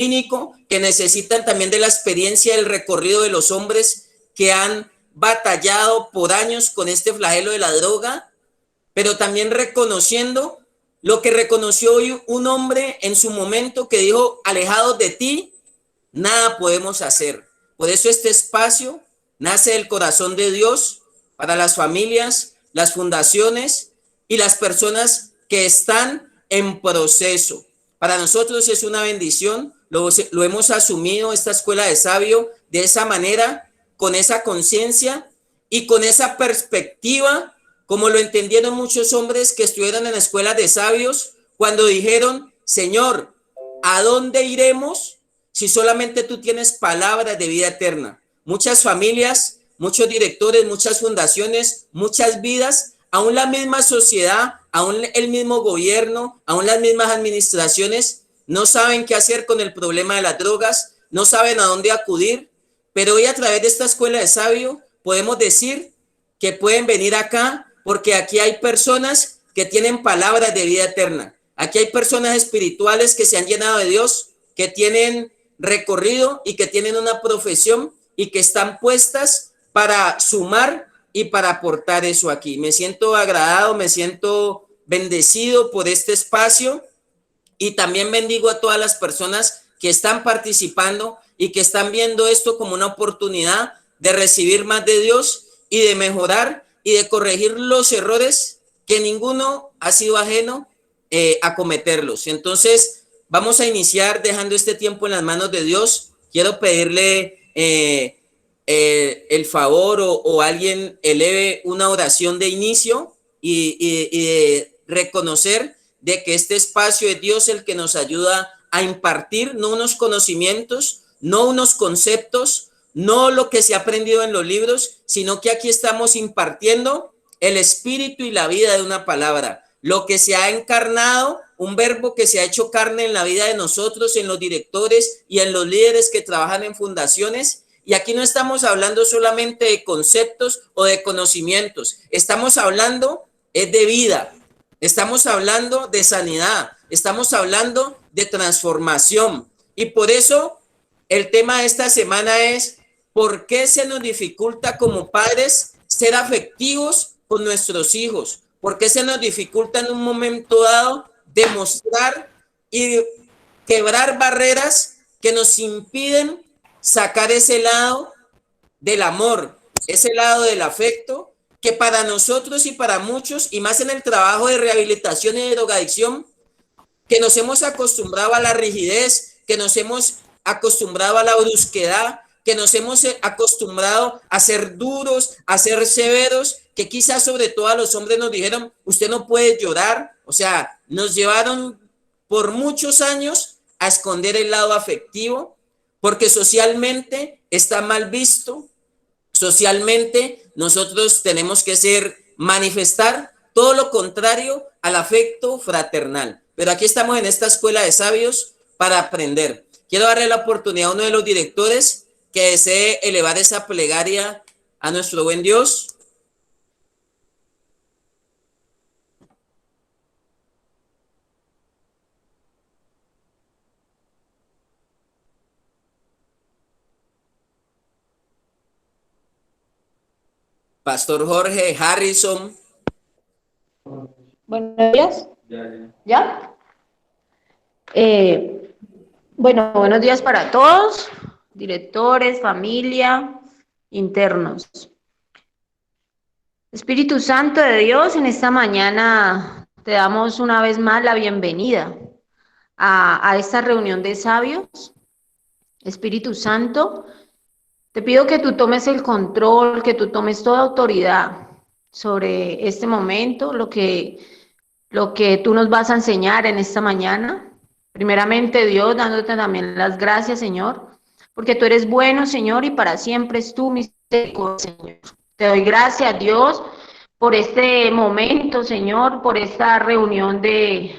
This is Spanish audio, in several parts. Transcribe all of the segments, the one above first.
clínico, que necesitan también de la experiencia del recorrido de los hombres que han batallado por años con este flagelo de la droga, pero también reconociendo lo que reconoció hoy un hombre en su momento que dijo: alejados de ti, nada podemos hacer. Por eso este espacio nace del corazón de Dios para las familias, las fundaciones y las personas que están en proceso. Para nosotros es una bendición, lo hemos asumido esta escuela de sabio de esa manera, con esa conciencia y con esa perspectiva, como lo entendieron muchos hombres que estuvieron en escuelas de sabios cuando dijeron: Señor, ¿a dónde iremos si solamente tú tienes palabras de vida eterna? Muchas familias, muchos directores, muchas fundaciones, muchas vidas, aún la misma sociedad, aún el mismo gobierno, aún las mismas administraciones no saben qué hacer con el problema de las drogas, no saben a dónde acudir, pero hoy a través de esta escuela de sabio podemos decir que pueden venir acá porque aquí hay personas que tienen palabras de vida eterna. Aquí hay personas espirituales que se han llenado de Dios, que tienen recorrido y que tienen una profesión y que están puestas para sumar y para aportar eso aquí. Me siento agradado, me siento bendecido por este espacio y también bendigo a todas las personas que están participando y que están viendo esto como una oportunidad de recibir más de Dios y de mejorar y de corregir los errores que ninguno ha sido ajeno a cometerlos. Entonces, vamos a iniciar dejando este tiempo en las manos de Dios. Quiero pedirle el favor o alguien eleve una oración de inicio y de reconocer de que este espacio es Dios el que nos ayuda a impartir, no unos conocimientos, no unos conceptos, no lo que se ha aprendido en los libros, sino que aquí estamos impartiendo el espíritu y la vida de una palabra, lo que se ha encarnado, un verbo que se ha hecho carne en la vida de nosotros, en los directores y en los líderes que trabajan en fundaciones. Y aquí no estamos hablando solamente de conceptos o de conocimientos, estamos hablando de vida, estamos hablando de sanidad, estamos hablando de transformación. Y por eso el tema de esta semana es: ¿por qué se nos dificulta como padres ser afectivos con nuestros hijos? ¿Por qué se nos dificulta en un momento dado demostrar y quebrar barreras que nos impiden sacar ese lado del amor, ese lado del afecto, que para nosotros y para muchos, y más en el trabajo de rehabilitación y de drogadicción, que nos hemos acostumbrado a la rigidez, que nos hemos acostumbrado a la brusquedad, que nos hemos acostumbrado a ser duros, a ser severos, que quizás sobre todo a los hombres nos dijeron: usted no puede llorar. O sea, nos llevaron por muchos años a esconder el lado afectivo, porque socialmente está mal visto. Socialmente nosotros tenemos que manifestar todo lo contrario al afecto fraternal. Pero aquí estamos en esta escuela de sabios para aprender. Quiero darle la oportunidad a uno de los directores que desee elevar esa plegaria a nuestro buen Dios. Pastor Jorge Harrison. Buenos días. ¿Ya? Bueno, buenos días para todos, directores, familia, internos. Espíritu Santo de Dios, en esta mañana te damos una vez más la bienvenida a esta reunión de sabios. Espíritu Santo, te pido que tú tomes el control, que tú tomes toda autoridad sobre este momento, lo que tú nos vas a enseñar en esta mañana. Primeramente, Dios, dándote también las gracias, Señor, porque tú eres bueno, Señor, y para siempre es tu misericordia, Señor. Te doy gracias, Dios, por este momento, Señor, por esta reunión de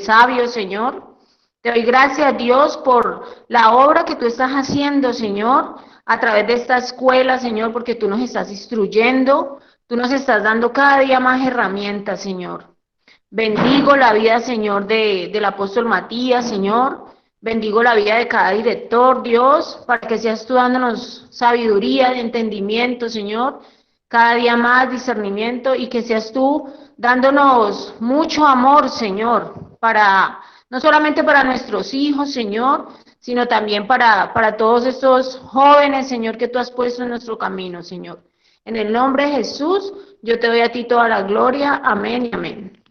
sabios, Señor. Te doy gracias, Dios, por la obra que tú estás haciendo, Señor, a través de esta escuela, Señor, porque tú nos estás instruyendo, tú nos estás dando cada día más herramientas, Señor. Bendigo la vida, Señor, del apóstol Matías, Señor. Bendigo la vida de cada director, Dios, para que seas tú dándonos sabiduría, entendimiento, Señor, cada día más discernimiento y que seas tú dándonos mucho amor, Señor, para no solamente para nuestros hijos, Señor, sino también para todos estos jóvenes, Señor, que tú has puesto en nuestro camino, Señor. En el nombre de Jesús, yo te doy a ti toda la gloria. Amén y amén.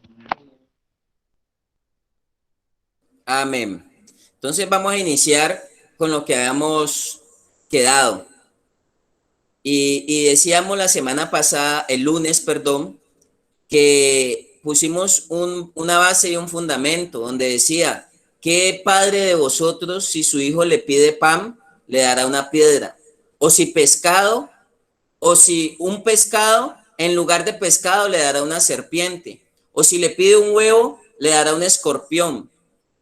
Amén. Entonces vamos a iniciar con lo que habíamos quedado. Y decíamos la semana pasada, el lunes, perdón, que pusimos una base y un fundamento donde decía, ¿qué padre de vosotros si su hijo le pide pan, le dará una piedra? O si pescado, o si un pescado, en lugar de pescado le dará una serpiente. O si le pide un huevo, le dará un escorpión.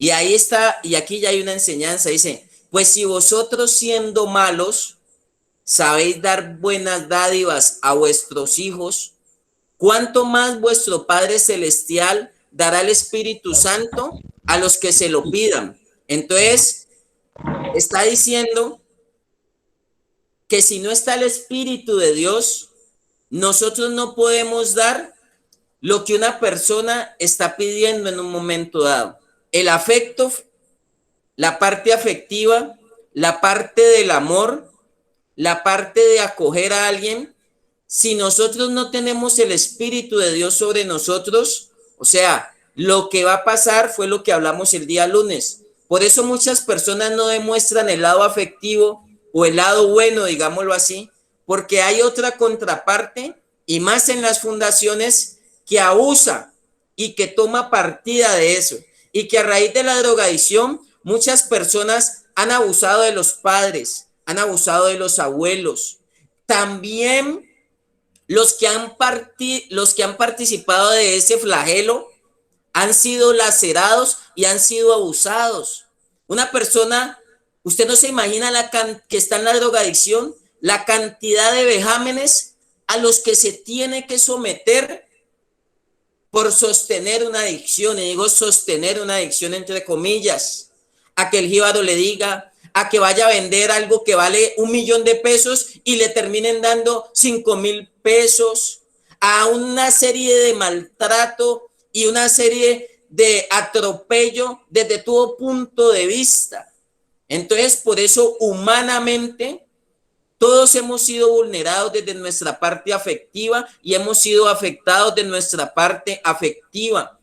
Y ahí está, y aquí ya hay una enseñanza, dice, pues si vosotros siendo malos sabéis dar buenas dádivas a vuestros hijos, ¿cuánto más vuestro Padre Celestial dará el Espíritu Santo a los que se lo pidan? Entonces, está diciendo que si no está el Espíritu de Dios, nosotros no podemos dar lo que una persona está pidiendo en un momento dado. El afecto, la parte afectiva, la parte del amor, la parte de acoger a alguien, si nosotros no tenemos el Espíritu de Dios sobre nosotros, o sea, lo que va a pasar fue lo que hablamos el día lunes. Por eso muchas personas no demuestran el lado afectivo o el lado bueno, digámoslo así, porque hay otra contraparte, y más en las fundaciones, que abusa y que toma partida de eso. Y que a raíz de la drogadicción, muchas personas han abusado de los padres, han abusado de los abuelos. También los que han participado de ese flagelo han sido lacerados y han sido abusados. Una persona, usted no se imagina que está en la drogadicción, la cantidad de vejámenes a los que se tiene que someter por sostener una adicción, y digo sostener una adicción entre comillas, a que el jíbaro le diga, a que vaya a vender algo que vale 1.000.000 de pesos y le terminen dando 5.000 pesos, a una serie de maltrato y una serie de atropello desde todo punto de vista. Entonces, por eso humanamente todos hemos sido vulnerados desde nuestra parte afectiva y hemos sido afectados de nuestra parte afectiva.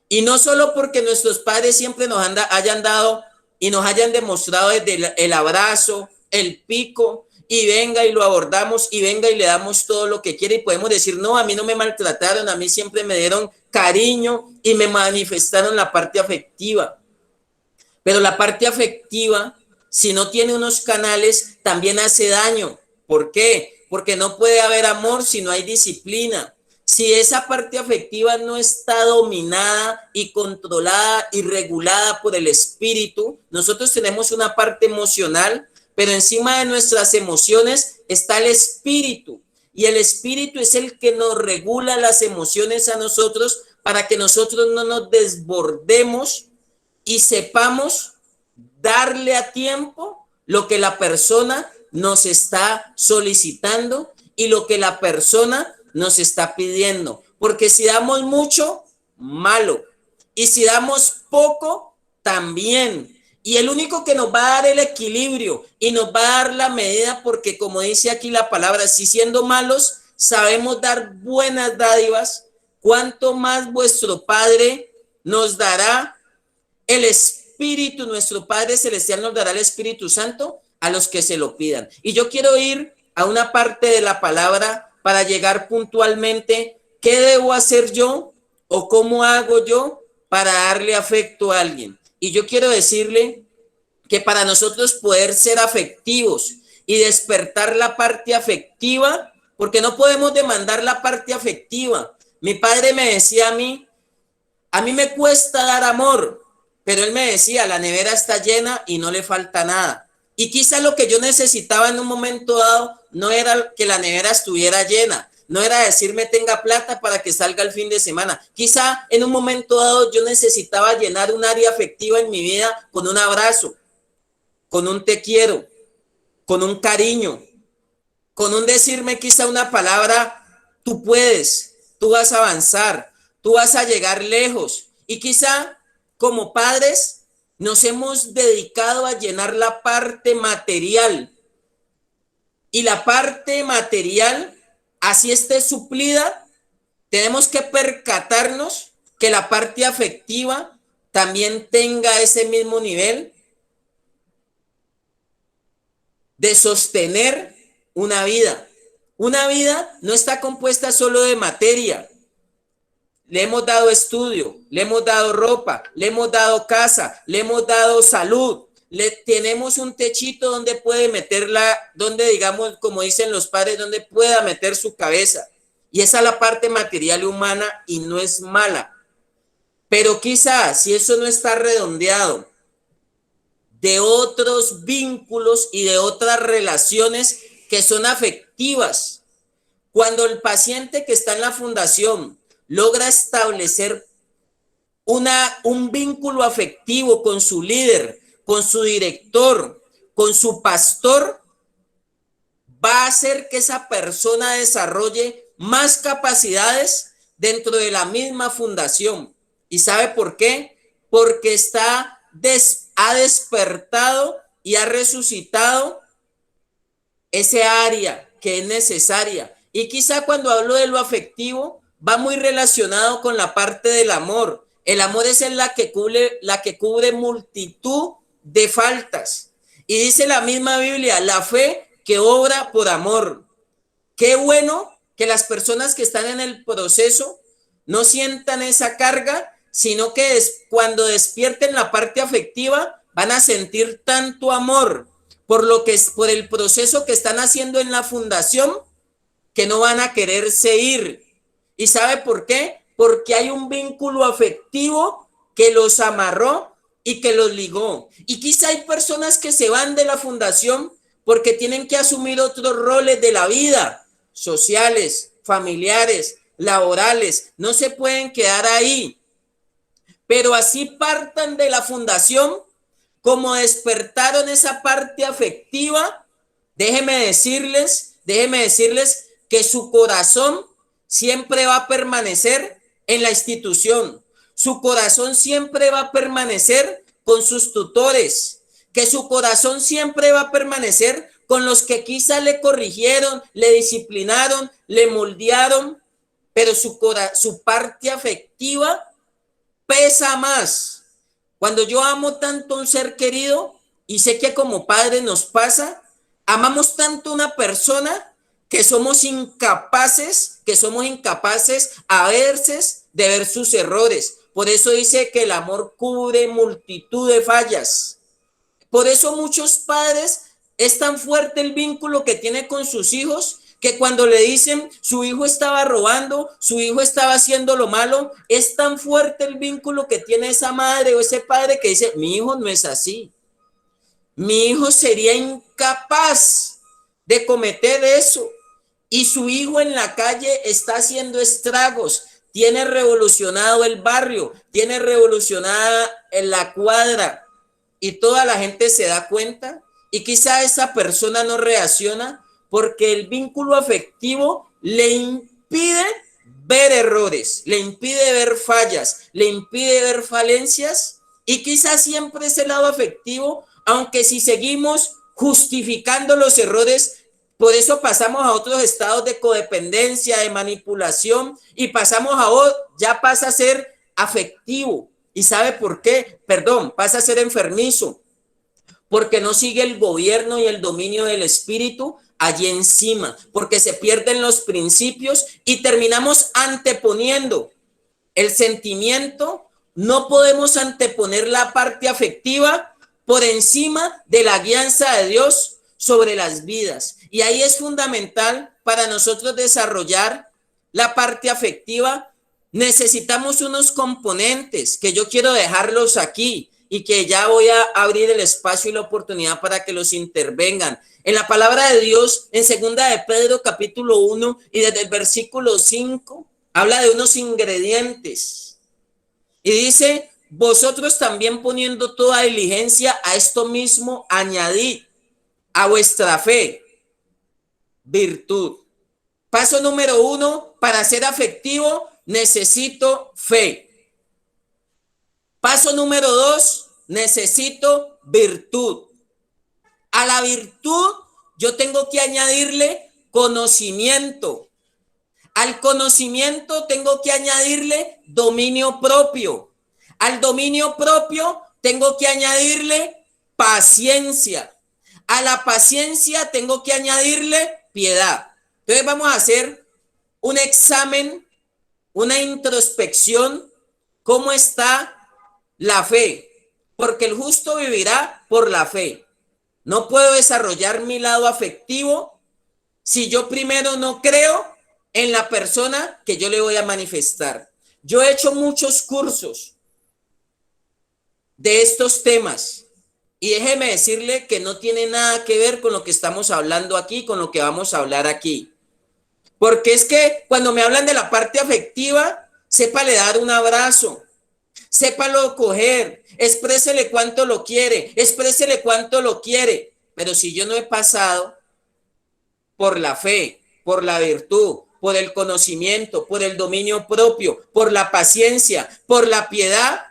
Y no solo porque nuestros padres siempre nos hayan dado y nos hayan demostrado desde el abrazo, el pico, y venga y lo abordamos y venga y le damos todo lo que quiere y podemos decir, no, a mí no me maltrataron, a mí siempre me dieron cariño y me manifestaron la parte afectiva. Pero la parte afectiva, si no tiene unos canales, también hace daño. ¿Por qué? Porque no puede haber amor si no hay disciplina. Si esa parte afectiva no está dominada y controlada y regulada por el espíritu, nosotros tenemos una parte emocional, pero encima de nuestras emociones está el espíritu. Y el espíritu es el que nos regula las emociones a nosotros para que nosotros no nos desbordemos y sepamos darle a tiempo lo que la persona nos está solicitando y lo que la persona nos está pidiendo. Porque si damos mucho, malo. Y si damos poco, también. Y el único que nos va a dar el equilibrio y nos va a dar la medida, porque como dice aquí la palabra, si siendo malos sabemos dar buenas dádivas, cuánto más vuestro Padre nos dará el Espíritu, nuestro Padre Celestial nos dará el Espíritu Santo a los que se lo pidan. Y yo quiero ir a una parte de la palabra para llegar puntualmente, ¿qué debo hacer yo o cómo hago yo para darle afecto a alguien? Y yo quiero decirle que para nosotros poder ser afectivos y despertar la parte afectiva, porque no podemos demandar la parte afectiva. Mi padre me decía a mí me cuesta dar amor, pero él me decía, la nevera está llena y no le falta nada. Y quizá lo que yo necesitaba en un momento dado no era que la nevera estuviera llena, no era decirme tenga plata para que salga el fin de semana. Quizá en un momento dado yo necesitaba llenar un área afectiva en mi vida con un abrazo, con un te quiero, con un cariño, con un decirme quizá una palabra, tú puedes, tú vas a avanzar, tú vas a llegar lejos. Y quizá como padres nos hemos dedicado a llenar la parte material. Y la parte material, así esté suplida, tenemos que percatarnos que la parte afectiva también tenga ese mismo nivel de sostener una vida. Una vida no está compuesta solo de materia. Le hemos dado estudio, le hemos dado ropa, le hemos dado casa, le hemos dado salud, le tenemos un techito donde puede meterla, donde digamos, como dicen los padres, donde pueda meter su cabeza. Y esa es la parte material y humana y no es mala. Pero quizás si eso no está redondeado de otros vínculos y de otras relaciones que son afectivas, cuando el paciente que está en la fundación logra establecer un vínculo afectivo con su líder, con su director, con su pastor, va a hacer que esa persona desarrolle más capacidades dentro de la misma fundación. ¿Y sabe por qué? Porque ha despertado y ha resucitado ese área que es necesaria. Y quizá cuando hablo de lo afectivo, va muy relacionado con la parte del amor. El amor es la que cubre multitud de faltas. Y dice la misma Biblia, la fe que obra por amor. Qué bueno que las personas que están en el proceso no sientan esa carga, sino que cuando despierten la parte afectiva van a sentir tanto amor por el proceso que están haciendo en la fundación que no van a quererse ir. ¿Y sabe por qué? Porque hay un vínculo afectivo que los amarró y que los ligó. Y quizá hay personas que se van de la fundación porque tienen que asumir otros roles de la vida, sociales, familiares, laborales. No se pueden quedar ahí. Pero así partan de la fundación, como despertaron esa parte afectiva, déjeme decirles que su corazón siempre va a permanecer en la institución. Su corazón siempre va a permanecer con sus tutores, que su corazón siempre va a permanecer con los que quizá le corrigieron, le disciplinaron, le moldearon, pero su parte afectiva pesa más. Cuando yo amo tanto a un ser querido, y sé que como padres nos pasa, amamos tanto a una persona que somos incapaces a veces de ver sus errores. Por eso dice que el amor cubre multitud de fallas. Por eso muchos padres es tan fuerte el vínculo que tiene con sus hijos que cuando le dicen su hijo estaba robando, su hijo estaba haciendo lo malo, es tan fuerte el vínculo que tiene esa madre o ese padre que dice, mi hijo no es así. Mi hijo sería incapaz de cometer eso. Y su hijo en la calle está haciendo estragos, tiene revolucionado el barrio, tiene revolucionada en la cuadra y toda la gente se da cuenta y quizá esa persona no reacciona porque el vínculo afectivo le impide ver errores, le impide ver fallas, le impide ver falencias y quizá siempre ese lado afectivo, aunque si seguimos justificando los errores, por eso pasamos a otros estados de codependencia, de manipulación y ya pasa a ser afectivo. ¿Y sabe por qué? Pasa a ser enfermizo, porque no sigue el gobierno y el dominio del espíritu allí encima, porque se pierden los principios y terminamos anteponiendo el sentimiento. No podemos anteponer la parte afectiva por encima de la guianza de Dios sobre las vidas. Y ahí es fundamental para nosotros desarrollar la parte afectiva. Necesitamos unos componentes que yo quiero dejarlos aquí y que ya voy a abrir el espacio y la oportunidad para que los intervengan. En la palabra de Dios, en segunda de Pedro capítulo 1 y desde el versículo 5, habla de unos ingredientes y dice: vosotros también poniendo toda diligencia, a esto mismo añadid a vuestra fe virtud. Paso número 1, para ser afectivo necesito fe. Paso número 2, necesito virtud. A la virtud yo tengo que añadirle conocimiento. Al conocimiento tengo que añadirle dominio propio. Al dominio propio tengo que añadirle paciencia. A la paciencia tengo que añadirle piedad. Entonces vamos a hacer un examen, una introspección, cómo está la fe, porque el justo vivirá por la fe. No puedo desarrollar mi lado afectivo si yo primero no creo en la persona que yo le voy a manifestar. Yo he hecho muchos cursos de estos temas y déjeme decirle que no tiene nada que ver con lo que estamos hablando aquí, con lo que vamos a hablar aquí. Porque es que cuando me hablan de la parte afectiva, sépale dar un abrazo, sépalo coger, exprésele cuánto lo quiere, exprésele cuánto lo quiere. Pero si yo no he pasado por la fe, por la virtud, por el conocimiento, por el dominio propio, por la paciencia, por la piedad,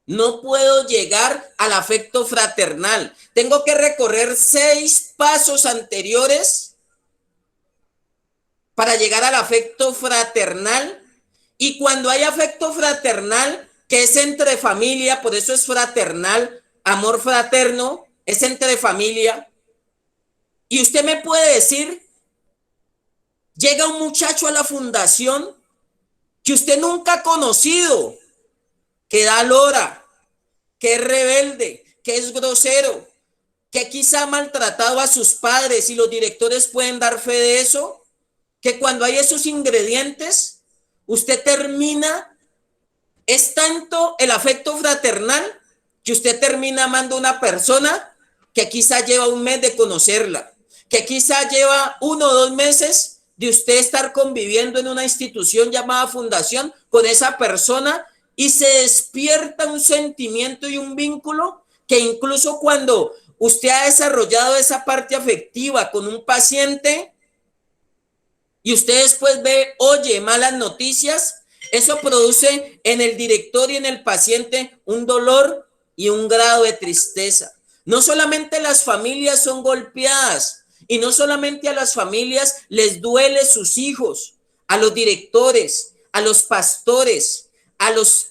no puedo llegar al afecto fraternal. Tengo que recorrer 6 pasos anteriores para llegar al afecto fraternal. Y cuando hay afecto fraternal, que es entre familia, por eso es fraternal, amor fraterno, es entre familia. Y usted me puede decir, llega un muchacho a la fundación que usted nunca ha conocido, que da lora, que es rebelde, que es grosero, que quizá ha maltratado a sus padres, y los directores pueden dar fe de eso, que cuando hay esos ingredientes, usted termina, es tanto el afecto fraternal que usted termina amando a una persona que quizá lleva un mes de conocerla, que quizá lleva 1 o 2 meses de usted estar conviviendo en una institución llamada fundación con esa persona, y se despierta un sentimiento y un vínculo que incluso cuando usted ha desarrollado esa parte afectiva con un paciente y usted después ve, oye, malas noticias, eso produce en el director y en el paciente un dolor y un grado de tristeza. No solamente las familias son golpeadas y no solamente a las familias les duele sus hijos, a los directores, a los pastores, a los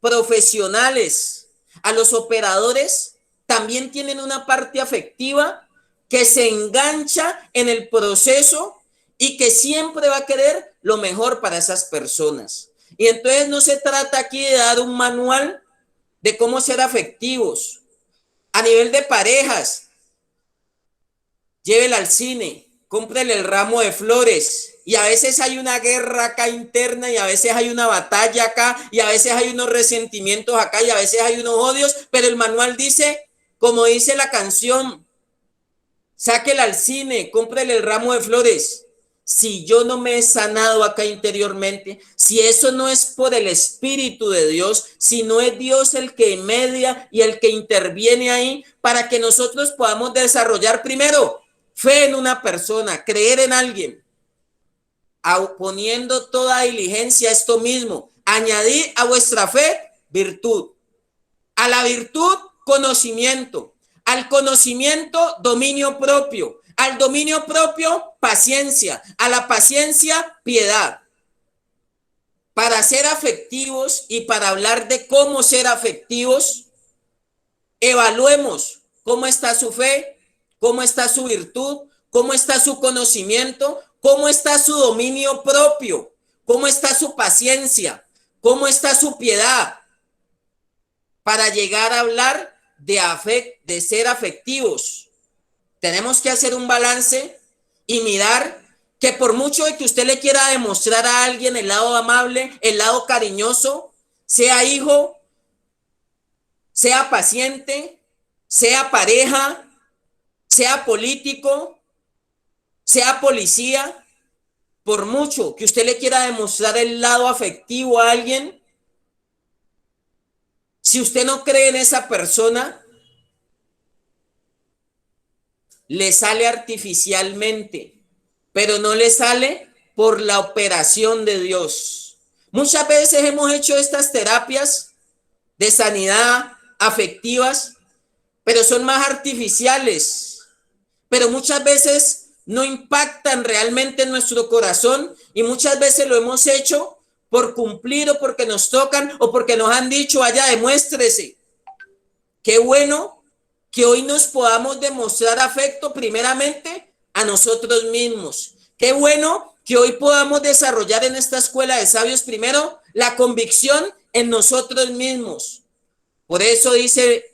profesionales, a los operadores, también tienen una parte afectiva que se engancha en el proceso y que siempre va a querer lo mejor para esas personas. Y entonces no se trata aquí de dar un manual de cómo ser afectivos. A nivel de parejas, llévela al cine, cómprele el ramo de flores, y a veces hay una guerra acá interna, y a veces hay una batalla acá, y a veces hay unos resentimientos acá, y a veces hay unos odios, pero el manual dice, como dice la canción, sáquela al cine, cómprele el ramo de flores. Si yo no me he sanado acá interiormente, si eso no es por el Espíritu de Dios, si no es Dios el que media y el que interviene ahí para que nosotros podamos desarrollar primero fe en una persona, creer en alguien, poniendo toda diligencia a esto mismo, añadid a vuestra fe virtud, a la virtud conocimiento, al conocimiento dominio propio, al dominio propio paciencia, a la paciencia piedad. Para ser afectivos y para hablar de cómo ser afectivos, evaluemos cómo está su fe, cómo está su virtud, cómo está su conocimiento, cómo está su dominio propio, cómo está su paciencia, cómo está su piedad, para llegar a hablar de ser afectivos. Tenemos que hacer un balance y mirar que por mucho de que usted le quiera demostrar a alguien el lado amable, el lado cariñoso, sea hijo, sea paciente, sea pareja, sea político, sea policía. Por mucho que usted le quiera demostrar el lado afectivo a alguien, si usted no cree en esa persona, le sale artificialmente, pero no le sale por la operación de Dios. Muchas veces hemos hecho estas terapias de sanidad afectivas, pero son más artificiales, pero muchas veces no impactan realmente en nuestro corazón y muchas veces lo hemos hecho por cumplir o porque nos tocan o porque nos han dicho, vaya, demuéstrese. Qué bueno que hoy nos podamos demostrar afecto primeramente a nosotros mismos. Qué bueno que hoy podamos desarrollar en esta escuela de sabios primero la convicción en nosotros mismos. Por eso dice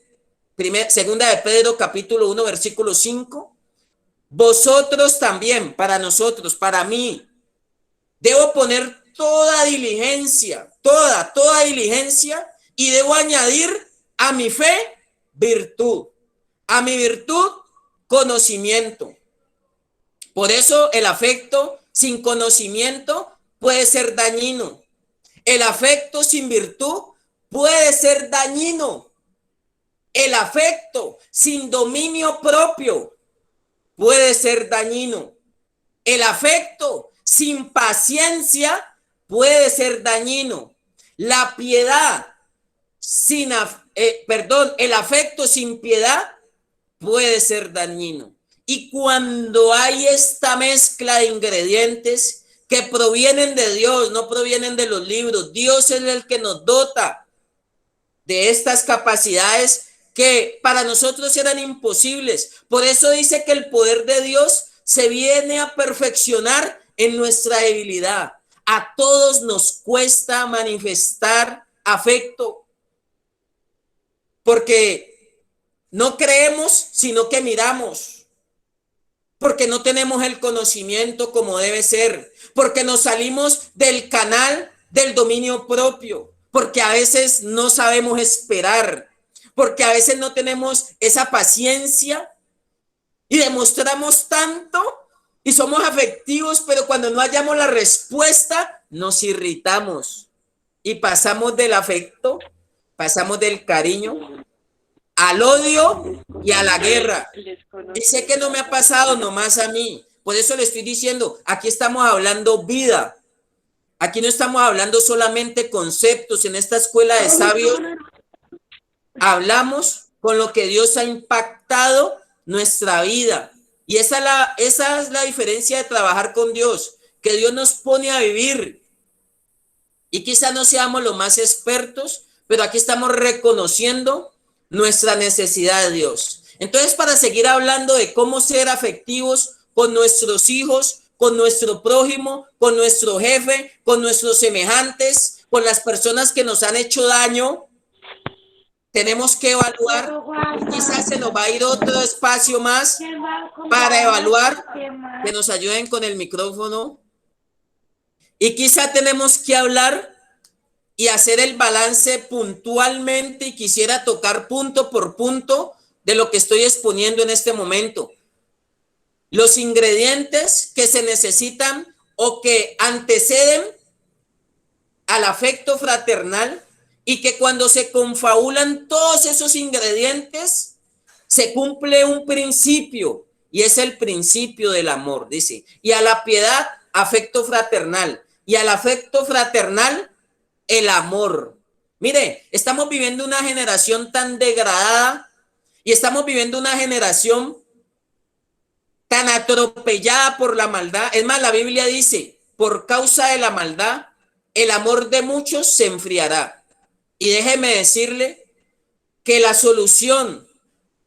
segunda de Pedro capítulo 1 versículo 5, vosotros también, para nosotros, para mí, debo poner toda diligencia, toda diligencia, y debo añadir a mi fe virtud, a mi virtud conocimiento. Por eso el afecto sin conocimiento puede ser dañino. El afecto sin virtud puede ser dañino. El afecto sin dominio propio puede ser dañino. El afecto sin paciencia puede ser dañino. La piedad sin, el afecto sin piedad puede ser dañino. Y cuando hay esta mezcla de ingredientes que provienen de Dios, no provienen de los libros, Dios es el que nos dota de estas capacidades que para nosotros eran imposibles. Por eso dice que el poder de Dios se viene a perfeccionar en nuestra debilidad. A todos nos cuesta manifestar afecto, porque no creemos, sino que miramos, porque no tenemos el conocimiento como debe ser, porque nos salimos del canal del dominio propio, porque a veces no sabemos esperar, porque a veces no tenemos esa paciencia y demostramos tanto y somos afectivos, pero cuando no hallamos la respuesta, nos irritamos y pasamos del afecto, pasamos del cariño al odio y a la guerra. Y sé que no me ha pasado nomás a mí. Por eso le estoy diciendo, aquí estamos hablando vida. Aquí no estamos hablando solamente conceptos. En esta escuela de sabios hablamos con lo que Dios ha impactado nuestra vida. Y esa es la diferencia de trabajar con Dios, que Dios nos pone a vivir. Y quizá no seamos los más expertos, pero aquí estamos reconociendo nuestra necesidad de Dios. Entonces, para seguir hablando de cómo ser afectivos con nuestros hijos, con nuestro prójimo, con nuestro jefe, con nuestros semejantes, con las personas que nos han hecho daño, tenemos que evaluar. Y quizás se nos va a ir otro espacio más para evaluar, que nos ayuden con el micrófono. Y quizá tenemos que hablar y hacer el balance puntualmente, y quisiera tocar punto por punto de lo que estoy exponiendo en este momento. Los ingredientes que se necesitan o que anteceden al afecto fraternal, y que cuando se confabulan todos esos ingredientes, se cumple un principio, y es el principio del amor, dice. Y a la piedad, afecto fraternal, y al afecto fraternal, el amor. Mire, estamos viviendo una generación tan degradada y estamos viviendo una generación tan atropellada por la maldad. Es más, la Biblia dice, por causa de la maldad, el amor de muchos se enfriará. Y déjeme decirle que la solución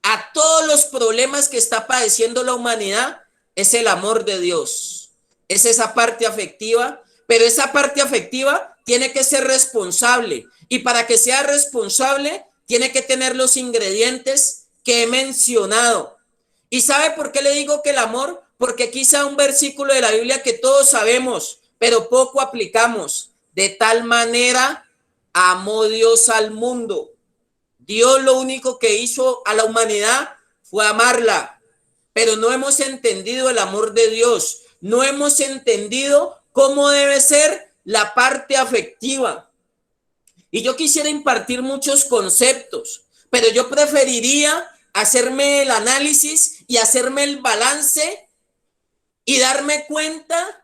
a todos los problemas que está padeciendo la humanidad es el amor de Dios. Es esa parte afectiva, pero esa parte afectiva tiene que ser responsable, y para que sea responsable tiene que tener los ingredientes que he mencionado. ¿Y sabe por qué le digo que el amor? Porque quizá un versículo de la Biblia que todos sabemos, pero poco aplicamos. De tal manera amó Dios al mundo. Dios lo único que hizo a la humanidad fue amarla, pero no hemos entendido el amor de Dios, no hemos entendido cómo debe ser la parte afectiva. Y yo quisiera impartir muchos conceptos, pero yo preferiría hacerme el análisis y hacerme el balance y darme cuenta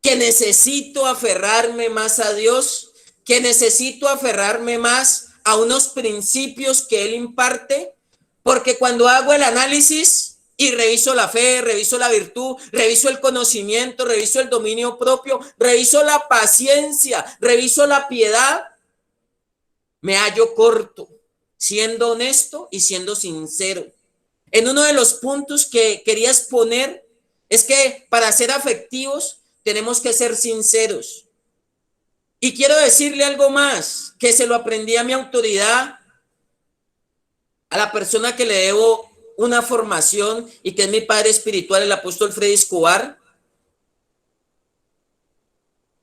que necesito aferrarme más a Dios, que necesito aferrarme más a unos principios que Él imparte, porque cuando hago el análisis y reviso la fe, reviso la virtud, reviso el conocimiento, reviso el dominio propio, reviso la paciencia, reviso la piedad, me hallo corto, siendo honesto y siendo sincero. En uno de los puntos que quería exponer es que para ser afectivos tenemos que ser sinceros. Y quiero decirle algo más, que se lo aprendí a mi autoridad, a la persona que le debo una formación y que es mi padre espiritual, el apóstol Freddy Escobar,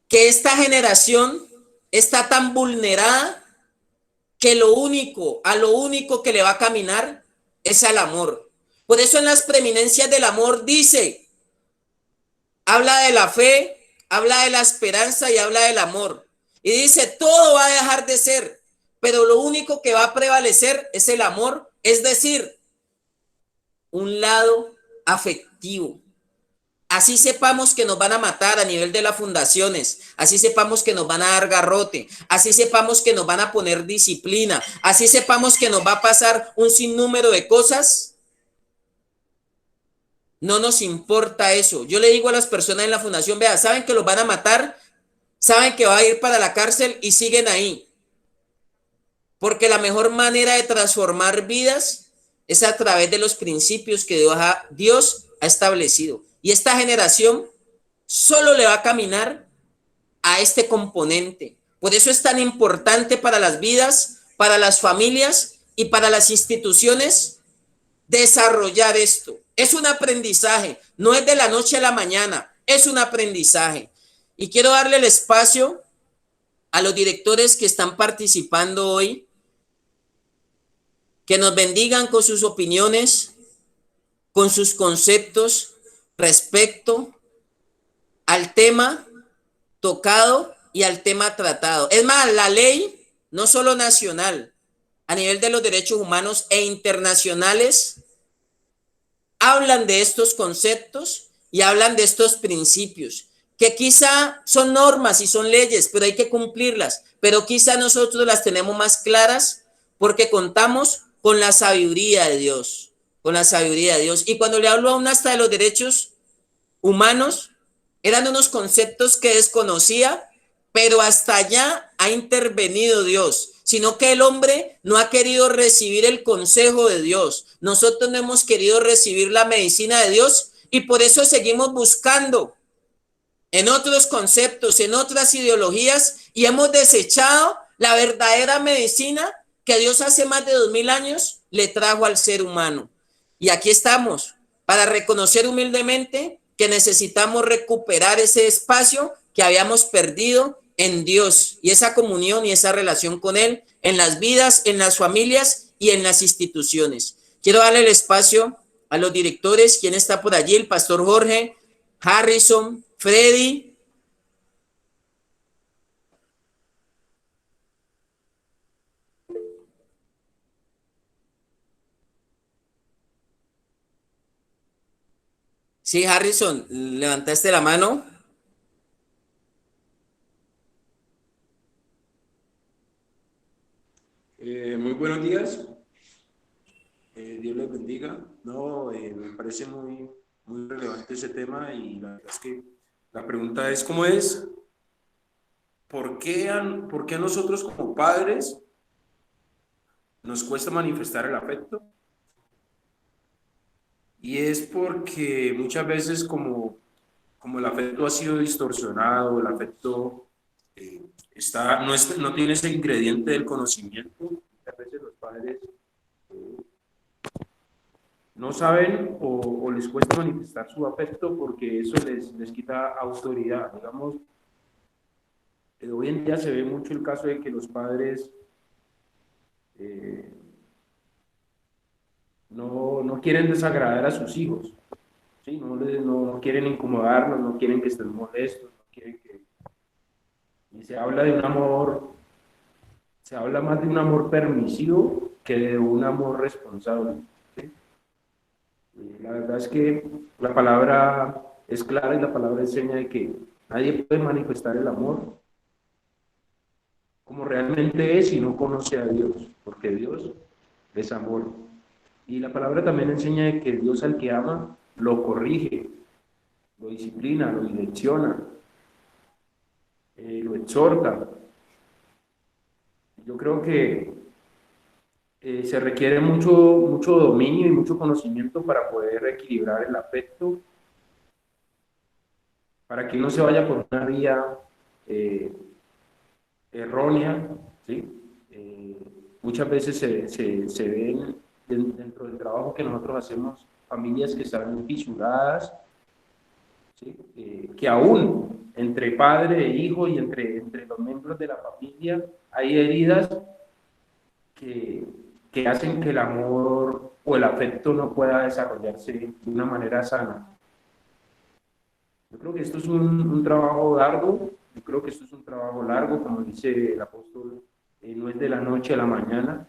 que esta generación está tan vulnerada que a lo único que le va a caminar es al amor. Por eso en las preeminencias del amor dice, habla de la fe, habla de la esperanza y habla del amor. Y dice, todo va a dejar de ser, pero lo único que va a prevalecer es el amor, es decir, un lado afectivo. Así sepamos que nos van a matar a nivel de las fundaciones, así sepamos que nos van a dar garrote, así sepamos que nos van a poner disciplina, así sepamos que nos va a pasar un sinnúmero de cosas, no nos importa eso. Yo le digo a las personas en la fundación, vea, saben que los van a matar, saben que va a ir para la cárcel y siguen ahí. Porque la mejor manera de transformar vidas es a través de los principios que Dios ha establecido. Y esta generación solo le va a caminar a este componente. Por eso es tan importante para las vidas, para las familias y para las instituciones desarrollar esto. Es un aprendizaje, no es de la noche a la mañana, es un aprendizaje. Y quiero darle el espacio a los directores que están participando hoy, que nos bendigan con sus opiniones, con sus conceptos respecto al tema tocado y al tema tratado. Es más, la ley, no solo nacional, a nivel de los derechos humanos e internacionales, hablan de estos conceptos y hablan de estos principios, que quizá son normas y son leyes, pero hay que cumplirlas, pero quizá nosotros las tenemos más claras porque contamos con la sabiduría de Dios, con la sabiduría de Dios. Y cuando le hablo aún hasta de los derechos humanos, eran unos conceptos que desconocía, pero hasta allá ha intervenido Dios, sino que el hombre no ha querido recibir el consejo de Dios. Nosotros no hemos querido recibir la medicina de Dios y por eso seguimos buscando en otros conceptos, en otras ideologías y hemos desechado la verdadera medicina que Dios hace más de 2000 años le trajo al ser humano. Y aquí estamos para reconocer humildemente que necesitamos recuperar ese espacio que habíamos perdido en Dios y esa comunión y esa relación con Él en las vidas, en las familias y en las instituciones. Quiero darle el espacio a los directores. ¿Quién está por allí? El pastor Jorge, Harrison, Freddy. Sí, Harrison, levantaste la mano. Muy buenos días. Dios les bendiga. No, me parece muy relevante ese tema y la verdad es que la pregunta es, ¿cómo es? ¿Por qué a nosotros como padres nos cuesta manifestar el afecto? Y es porque muchas veces como el afecto ha sido distorsionado, el afecto no tiene ese ingrediente del conocimiento, muchas veces los padres no saben o les cuesta manifestar su afecto porque eso les quita autoridad. Digamos, hoy en día se ve mucho el caso de que los padres eh, no quieren desagradar a sus hijos, ¿sí? No quieren incomodarlos, no quieren que estén molestos, no quieren que... Y se habla de un amor, se habla más de un amor permisivo que de un amor responsable, ¿sí? Y la verdad es que la palabra es clara y la palabra enseña de que nadie puede manifestar el amor como realmente es si no conoce a Dios, porque Dios es amor. Y la palabra también enseña de que Dios al que ama lo corrige, lo disciplina, lo direcciona, lo exhorta. Yo creo que se requiere mucho dominio y mucho conocimiento para poder equilibrar el afecto, para que no se vaya por una vía eh, errónea, ¿sí? Muchas veces se ven dentro del trabajo que nosotros hacemos familias que están fisuradas, ¿sí? Que aún entre padre e hijo y entre los miembros de la familia hay heridas que hacen que el amor o el afecto no pueda desarrollarse de una manera sana. Yo creo que esto es un trabajo arduo, yo creo que esto es un trabajo largo, como dice el apóstol, no es de la noche a la mañana,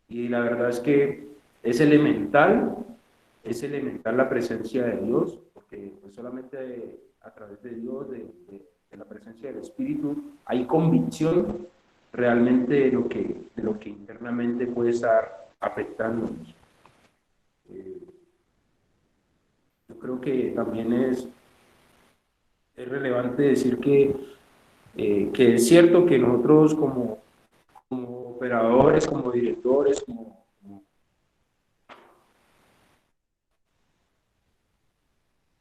y la verdad es que es elemental la presencia de Dios, porque pues solamente a través de Dios, de la presencia del Espíritu, hay convicción realmente de lo que internamente puede estar afectándonos. Yo creo que también es relevante decir que es cierto que nosotros como operadores, como directores,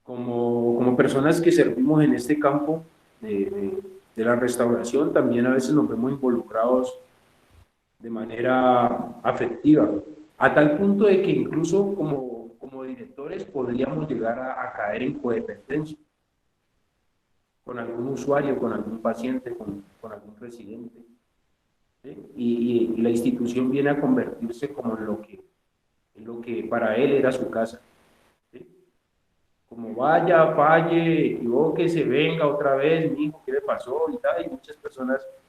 como personas que servimos en este campo de la restauración, también a veces nos vemos involucrados de manera afectiva, a tal punto de que incluso como directores podríamos llegar a caer en codependencia con algún usuario, con algún paciente, con algún residente, ¿sí? Y la institución viene a convertirse como en lo que para él era su casa, ¿sí? Como vaya, falle, equivóquese, venga otra vez, mi hijo, ¿qué le pasó? Y tal, y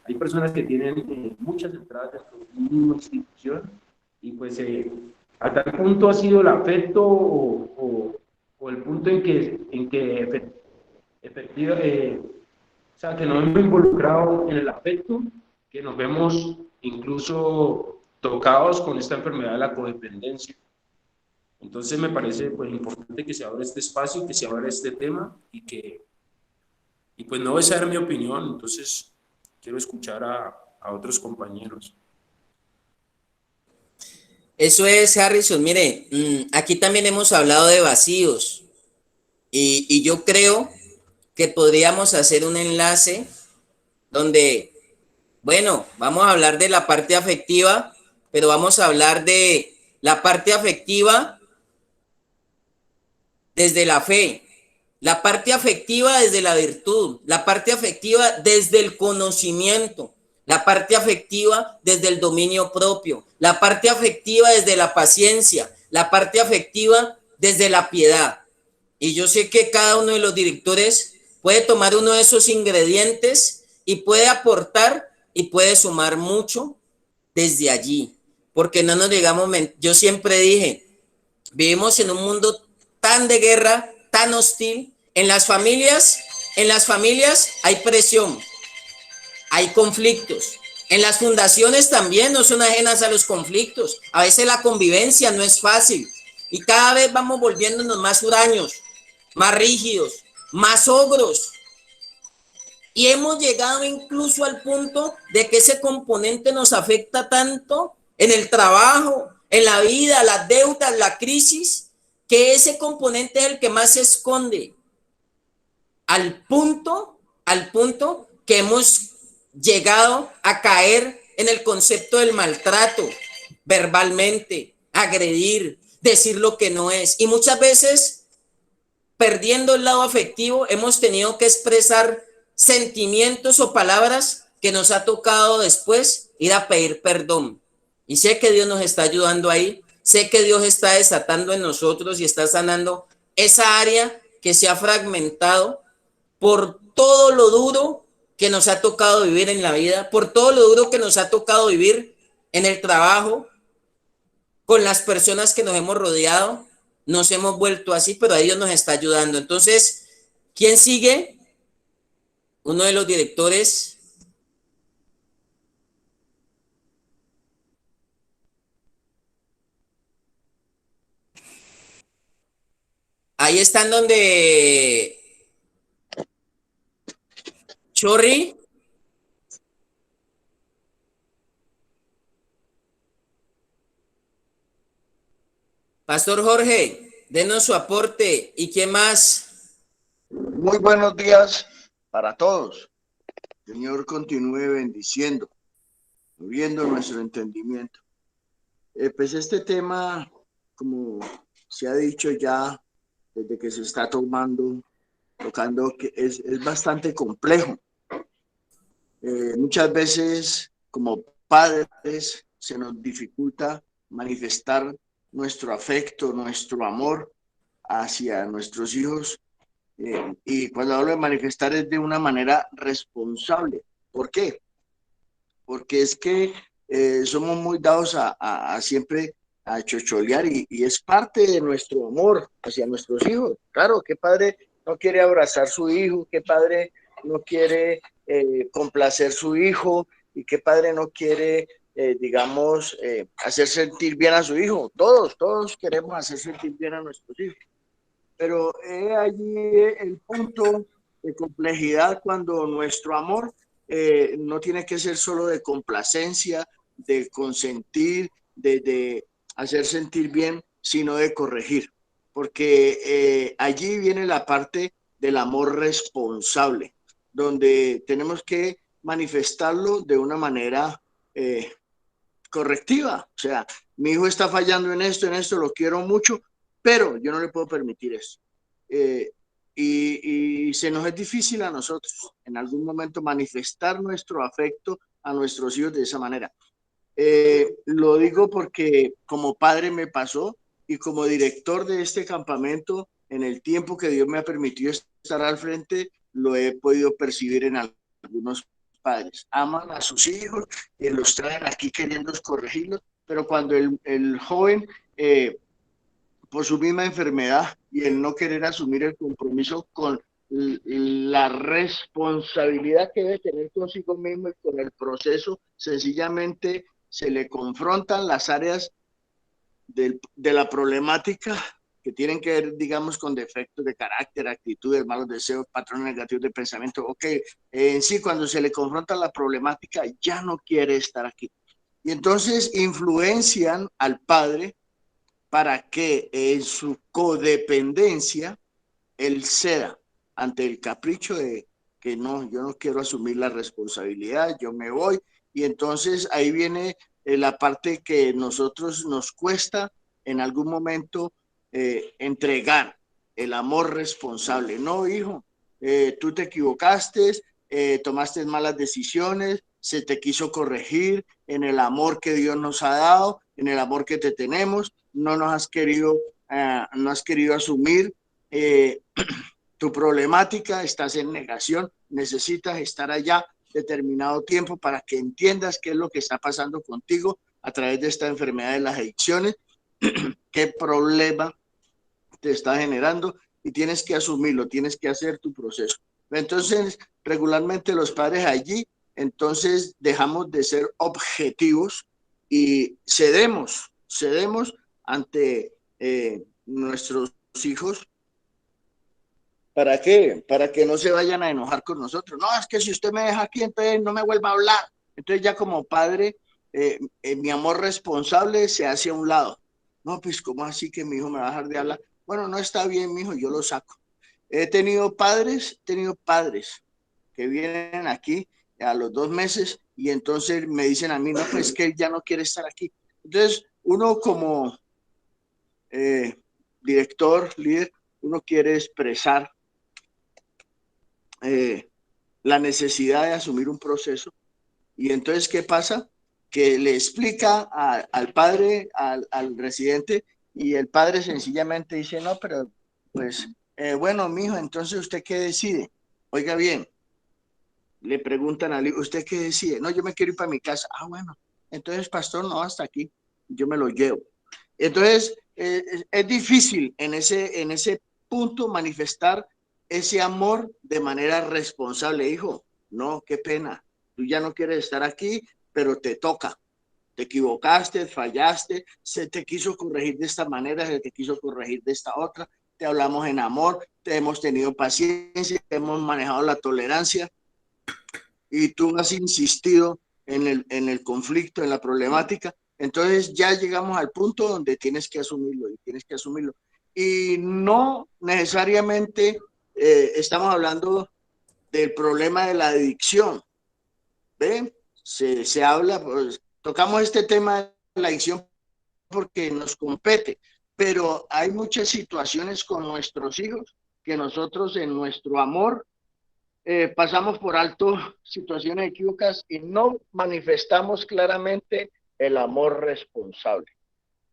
hay personas que tienen muchas entradas dentro de una misma institución, y pues a tal punto ha sido el afecto o el punto en que efectiva, o sea, que nos hemos involucrado en el afecto, que nos vemos incluso tocados con esta enfermedad de la codependencia. Entonces me parece pues importante que se abra este espacio, que se abra este tema y pues no voy a dar mi opinión, entonces quiero escuchar a otros compañeros. Eso es, Harrison. Mire, aquí también hemos hablado de vacíos y yo creo que podríamos hacer un enlace donde, bueno, vamos a hablar de la parte afectiva, pero vamos a hablar de la parte afectiva desde la fe, la parte afectiva desde la virtud, la parte afectiva desde el conocimiento, la parte afectiva desde el dominio propio, la parte afectiva desde la paciencia, la parte afectiva desde la piedad. Y yo sé que cada uno de los directores puede tomar uno de esos ingredientes y puede aportar y puede sumar mucho desde allí. Porque no nos digamos, yo siempre dije, vivimos en un mundo tan de guerra, tan hostil. En las familias hay presión, hay conflictos. En las fundaciones también no son ajenas a los conflictos. A veces la convivencia no es fácil y cada vez vamos volviéndonos más huraños, más rígidos, más ogros. Y hemos llegado incluso al punto de que ese componente nos afecta tanto en el trabajo, en la vida, las deudas, la crisis, que ese componente es el que más se esconde. Al punto que hemos llegado a caer en el concepto del maltrato, verbalmente, agredir, decir lo que no es. Y muchas veces, perdiendo el lado afectivo, hemos tenido que expresar sentimientos o palabras que nos ha tocado después ir a pedir perdón. Y sé que Dios nos está ayudando ahí, sé que Dios está desatando en nosotros y está sanando esa área que se ha fragmentado por todo lo duro que nos ha tocado vivir en la vida, por todo lo duro que nos ha tocado vivir en el trabajo, con las personas que nos hemos rodeado, nos hemos vuelto así, pero a Dios nos está ayudando. Entonces, ¿quién sigue? Uno de los directores. Ahí están donde Chorri. Pastor Jorge, denos su aporte. ¿Y qué más? Muy buenos días para todos. Señor continúe bendiciendo, moviendo nuestro entendimiento. Pues este tema, como se ha dicho ya desde que se está tocando, que es bastante complejo. Muchas veces como padres se nos dificulta manifestar nuestro afecto, nuestro amor hacia nuestros hijos. Y cuando hablo de manifestar es de una manera responsable. ¿Por qué? Porque es que somos muy dados a siempre a chocholear y es parte de nuestro amor hacia nuestros hijos. Claro, ¿qué padre no quiere abrazar a su hijo? ¿Qué padre no quiere complacer a su hijo? ¿Y qué padre no quiere, hacer sentir bien a su hijo? Todos queremos hacer sentir bien a nuestros hijos. Pero allí el punto de complejidad cuando nuestro amor no tiene que ser solo de complacencia, de consentir, de hacer sentir bien, sino de corregir. Porque allí viene la parte del amor responsable, donde tenemos que manifestarlo de una manera correctiva. O sea, mi hijo está fallando en esto, lo quiero mucho, pero yo no le puedo permitir eso. Y se nos es difícil a nosotros en algún momento manifestar nuestro afecto a nuestros hijos de esa manera. Lo digo porque como padre me pasó y como director de este campamento, en el tiempo que Dios me ha permitido estar al frente, lo he podido percibir en algunos padres. Aman a sus hijos y los traen aquí queriendo corregirlos, pero cuando el joven por su misma enfermedad y el no querer asumir el compromiso con la responsabilidad que debe tener consigo mismo y con el proceso, sencillamente se le confrontan las áreas de la problemática que tienen que ver, digamos, con defectos de carácter, actitudes, malos deseos, patrones negativos de pensamiento. Ok, en sí, cuando se le confronta la problemática, ya no quiere estar aquí. Y entonces influencian al padre para que en su codependencia él ceda ante el capricho de que no, yo no quiero asumir la responsabilidad, yo me voy. Y entonces ahí viene la parte que nosotros nos cuesta en algún momento entregar el amor responsable. No, hijo, tú te equivocaste, tomaste malas decisiones, se te quiso corregir en el amor que Dios nos ha dado, en el amor que te tenemos, no has querido asumir tu problemática, estás en negación, necesitas estar allá determinado tiempo para que entiendas qué es lo que está pasando contigo a través de esta enfermedad de las adicciones, qué problema te está generando y tienes que asumirlo, tienes que hacer tu proceso. Entonces, regularmente los padres allí, entonces dejamos de ser objetivos y cedemos ante nuestros hijos. ¿Para qué? Para que no se vayan a enojar con nosotros. No, es que si usted me deja aquí, entonces no me vuelva a hablar. Entonces ya como padre, mi amor responsable se hace a un lado. No, pues ¿cómo así que mi hijo me va a dejar de hablar? Bueno, no está bien, mi hijo, yo lo saco. He tenido padres que vienen aquí a los 2 meses y entonces me dicen a mí, no, pues que él ya no quiere estar aquí. Entonces uno como director, líder, uno quiere expresar la necesidad de asumir un proceso. Y entonces, ¿qué pasa? que le explica al padre, al residente, y el padre sencillamente dice, no, pero pues, bueno, mijo, entonces ¿usted qué decide? Oiga bien, le preguntan al hijo, ¿usted qué decide? No, yo me quiero ir para mi casa. Ah, bueno, entonces, pastor, no, hasta aquí, yo me lo llevo. Entonces, es difícil en ese punto manifestar ese amor de manera responsable, hijo. No, qué pena, tú ya no quieres estar aquí, pero te toca. Te equivocaste, fallaste, se te quiso corregir de esta manera, se te quiso corregir de esta otra, te hablamos en amor, te hemos tenido paciencia, hemos manejado la tolerancia y tú has insistido en el conflicto, en la problemática. Entonces ya llegamos al punto donde tienes que asumirlo y tienes que asumirlo. Y no necesariamente estamos hablando del problema de la adicción. ¿Ven? Se habla, pues, tocamos este tema de la adicción porque nos compete, pero hay muchas situaciones con nuestros hijos que nosotros en nuestro amor pasamos por alto situaciones equívocas y no manifestamos claramente el amor responsable.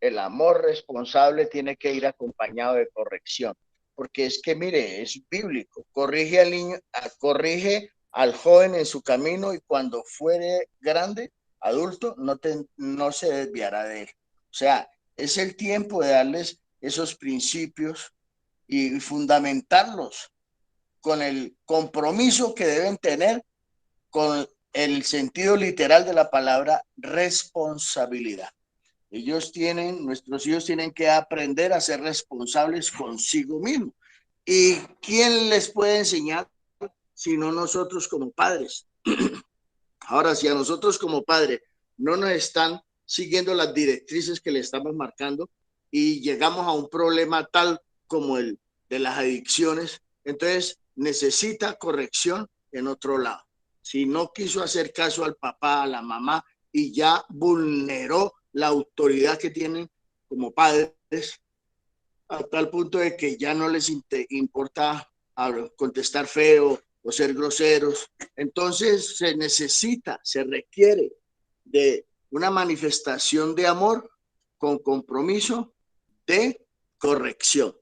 El amor responsable tiene que ir acompañado de corrección, porque es que, mire, es bíblico. Corrige al niño, corrige al joven en su camino y cuando fuere grande, adulto, no se desviará de él. O sea, es el tiempo de darles esos principios y fundamentarlos con el compromiso que deben tener con el sentido literal de la palabra responsabilidad. Nuestros hijos tienen que aprender a ser responsables consigo mismos. ¿Y quién les puede enseñar sino nosotros como padres? Ahora, si a nosotros como padres no nos están siguiendo las directrices que le estamos marcando y llegamos a un problema tal como el de las adicciones, entonces necesita corrección en otro lado. Si no quiso hacer caso al papá, a la mamá y ya vulneró la autoridad que tienen como padres a tal punto de que ya no les importa contestar feo o ser groseros, entonces se necesita, se requiere de una manifestación de amor con compromiso de corrección,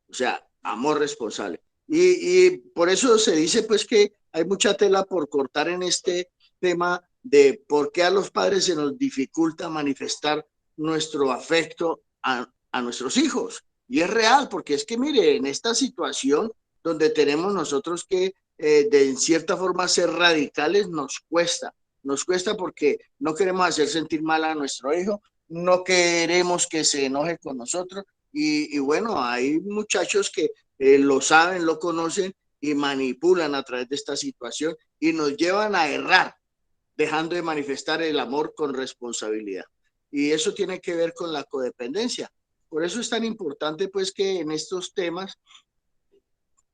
o sea, amor responsable. Y por eso se dice pues que hay mucha tela por cortar en este tema de por qué a los padres se nos dificulta manifestar nuestro afecto a nuestros hijos. Y es real, porque es que mire, en esta situación donde tenemos nosotros que de en cierta forma ser radicales, nos cuesta porque no queremos hacer sentir mal a nuestro hijo, no queremos que se enoje con nosotros y bueno, hay muchachos que lo saben, lo conocen y manipulan a través de esta situación y nos llevan a errar, dejando de manifestar el amor con responsabilidad. Y eso tiene que ver con la codependencia. Por eso es tan importante pues que en estos temas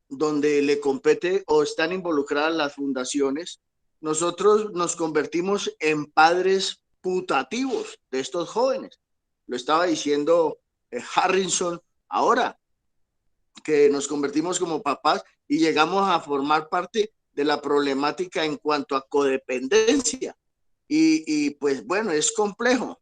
donde le compete o están involucradas las fundaciones, nosotros nos convertimos en padres putativos de estos jóvenes. Lo estaba diciendo Harrison ahora, que nos convertimos como papás y llegamos a formar parte de la problemática en cuanto a codependencia. Y pues bueno, es complejo.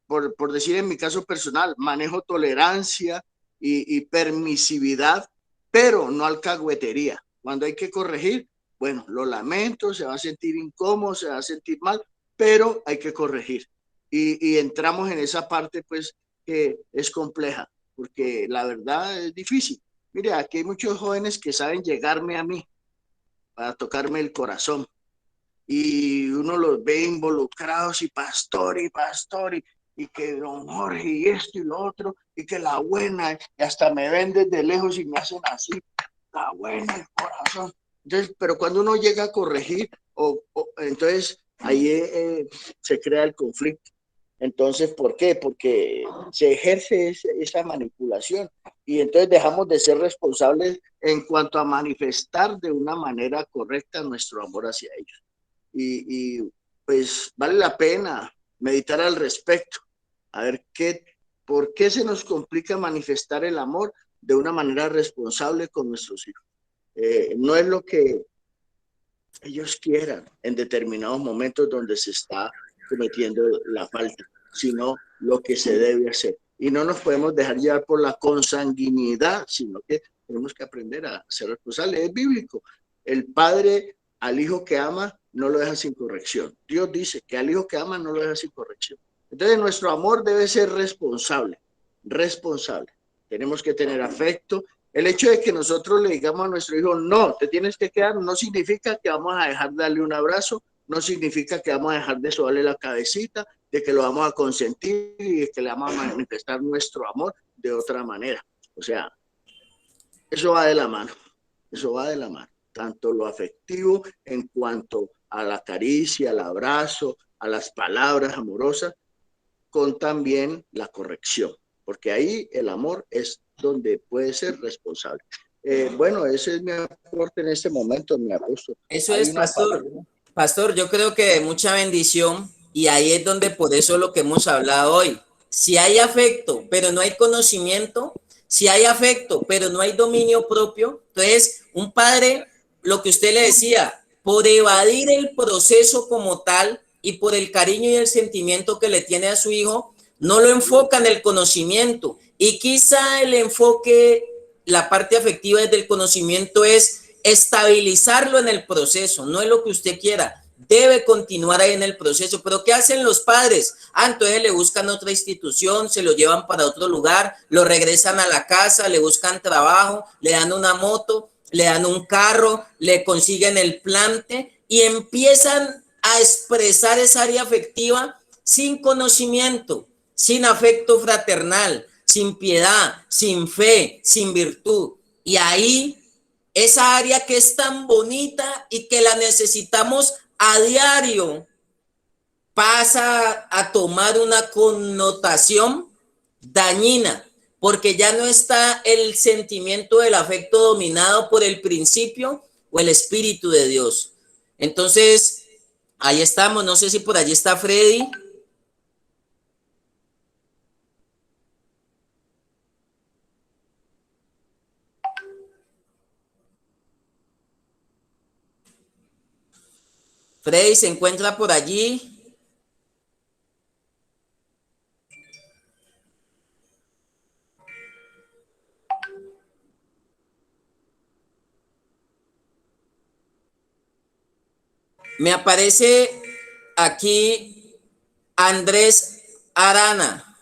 Por decir en mi caso personal, manejo tolerancia y permisividad, pero no alcahuetería. Cuando hay que corregir, bueno, lo lamento, se va a sentir incómodo, se va a sentir mal, pero hay que corregir. Y entramos en esa parte pues que es compleja, porque la verdad es difícil. Mire, aquí hay muchos jóvenes que saben llegarme a mí para tocarme el corazón y uno los ve involucrados y que don Jorge y esto y lo otro y que la buena y hasta me ven desde lejos y me hacen así, la buena el corazón. Entonces, pero cuando uno llega a corregir, entonces ahí se crea el conflicto. Entonces, ¿por qué? Porque se ejerce esa manipulación y entonces dejamos de ser responsables en cuanto a manifestar de una manera correcta nuestro amor hacia ellos. Y pues vale la pena meditar al respecto, a ver por qué se nos complica manifestar el amor de una manera responsable con nuestros hijos. No es lo que ellos quieran en determinados momentos donde se está cometiendo la falta, sino lo que se debe hacer. Y no nos podemos dejar llevar por la consanguinidad, sino que tenemos que aprender a ser responsables. Es bíblico. El padre al hijo que ama no lo deja sin corrección. Dios dice que al hijo que ama no lo deja sin corrección. Entonces nuestro amor debe ser responsable, responsable. Tenemos que tener afecto. El hecho de que nosotros le digamos a nuestro hijo, no, te tienes que quedar, no significa que vamos a dejar de darle un abrazo, no significa que vamos a dejar de sobarle la cabecita, de que lo vamos a consentir y de que le vamos a manifestar nuestro amor de otra manera. O sea, eso va de la mano, eso va de la mano. Tanto lo afectivo en cuanto a la caricia, al abrazo, a las palabras amorosas, con también la corrección, porque ahí el amor es donde puede ser responsable. Bueno, ese es mi aporte en este momento, mi apóstol. Eso es, pastor. Pastor, yo creo que mucha bendición y ahí es donde por eso lo que hemos hablado hoy. Si hay afecto, pero no hay conocimiento, si hay afecto, pero no hay dominio propio, entonces un padre, lo que usted le decía, por evadir el proceso como tal y por el cariño y el sentimiento que le tiene a su hijo, no lo enfoca en el conocimiento. Y quizá el enfoque, la parte afectiva desde el conocimiento es estabilizarlo en el proceso, no es lo que usted quiera, debe continuar ahí en el proceso. Pero ¿qué hacen los padres? Entonces le buscan otra institución, se lo llevan para otro lugar, lo regresan a la casa, le buscan trabajo, le dan una moto, le dan un carro, le consiguen el plante y empiezan a expresar esa área afectiva sin conocimiento, sin afecto fraternal, sin piedad, sin fe, sin virtud. Y ahí esa área que es tan bonita y que la necesitamos a diario pasa a tomar una connotación dañina, porque ya no está el sentimiento del afecto dominado por el principio o el Espíritu de Dios. Entonces, ahí estamos. No sé si por allí está Freddy. Freddy se encuentra por allí. Me aparece aquí Andrés Arana.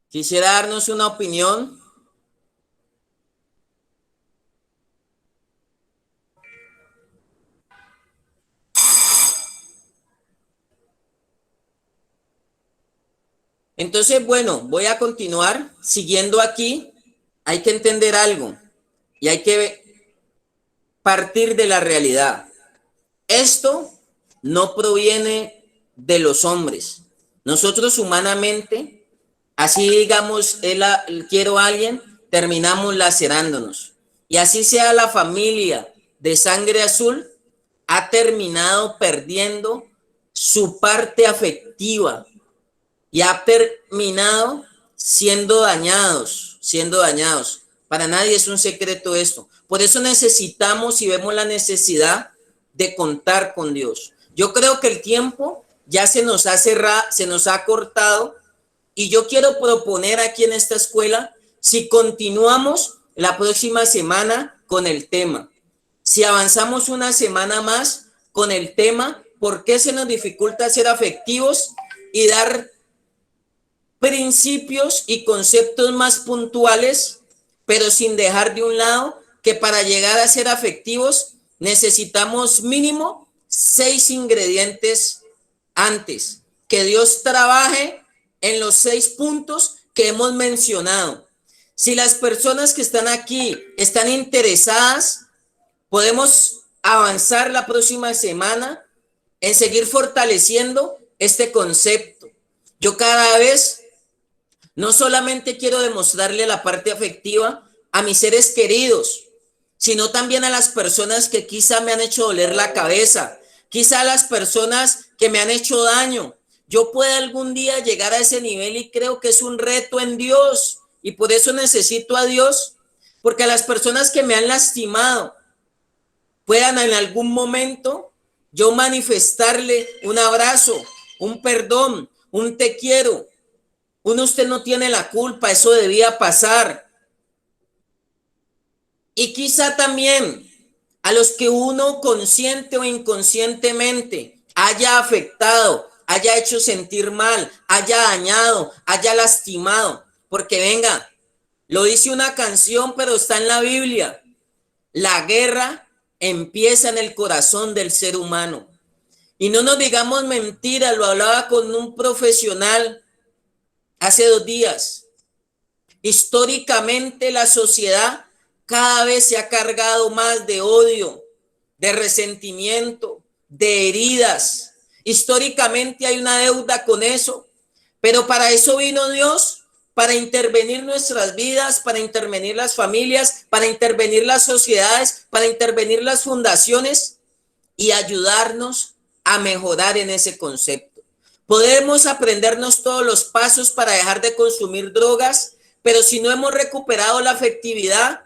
Quisiera darnos una opinión. Entonces, bueno, voy a continuar siguiendo aquí. Hay que entender algo y hay que partir de la realidad. Esto no proviene de los hombres. Nosotros humanamente, así digamos, quiero a alguien, terminamos lacerándonos. Y así sea la familia de sangre azul, ha terminado perdiendo su parte afectiva y ha terminado siendo dañados, siendo dañados. Para nadie es un secreto esto. Por eso necesitamos y vemos la necesidad de contar con Dios. Yo creo que el tiempo ya se nos ha cerrado, se nos ha cortado, y yo quiero proponer aquí en esta escuela, si continuamos la próxima semana con el tema, si avanzamos una semana más con el tema, ¿por qué se nos dificulta ser afectivos y dar principios y conceptos más puntuales, pero sin dejar de un lado que para llegar a ser afectivos necesitamos mínimo 6 ingredientes antes? Que Dios trabaje en los 6 puntos que hemos mencionado. Si las personas que están aquí están interesadas, podemos avanzar la próxima semana en seguir fortaleciendo este concepto. Yo cada vez no solamente quiero demostrarle la parte afectiva a mis seres queridos, sino también a las personas que quizá me han hecho doler la cabeza, quizá a las personas que me han hecho daño. Yo puedo algún día llegar a ese nivel y creo que es un reto en Dios, y por eso necesito a Dios, porque a las personas que me han lastimado puedan en algún momento yo manifestarle un abrazo, un perdón, un te quiero. Usted no tiene la culpa, eso debía pasar. Y quizá también a los que uno consciente o inconscientemente haya afectado, haya hecho sentir mal, haya dañado, haya lastimado. Porque venga, lo dice una canción, pero está en la Biblia. La guerra empieza en el corazón del ser humano. Y no nos digamos mentiras, lo hablaba con un profesional hace 2 días. Históricamente la sociedad cada vez se ha cargado más de odio, de resentimiento, de heridas. Históricamente hay una deuda con eso, pero para eso vino Dios, para intervenir nuestras vidas, para intervenir las familias, para intervenir las sociedades, para intervenir las fundaciones y ayudarnos a mejorar en ese concepto. Podemos aprendernos todos los pasos para dejar de consumir drogas, pero si no hemos recuperado la afectividad,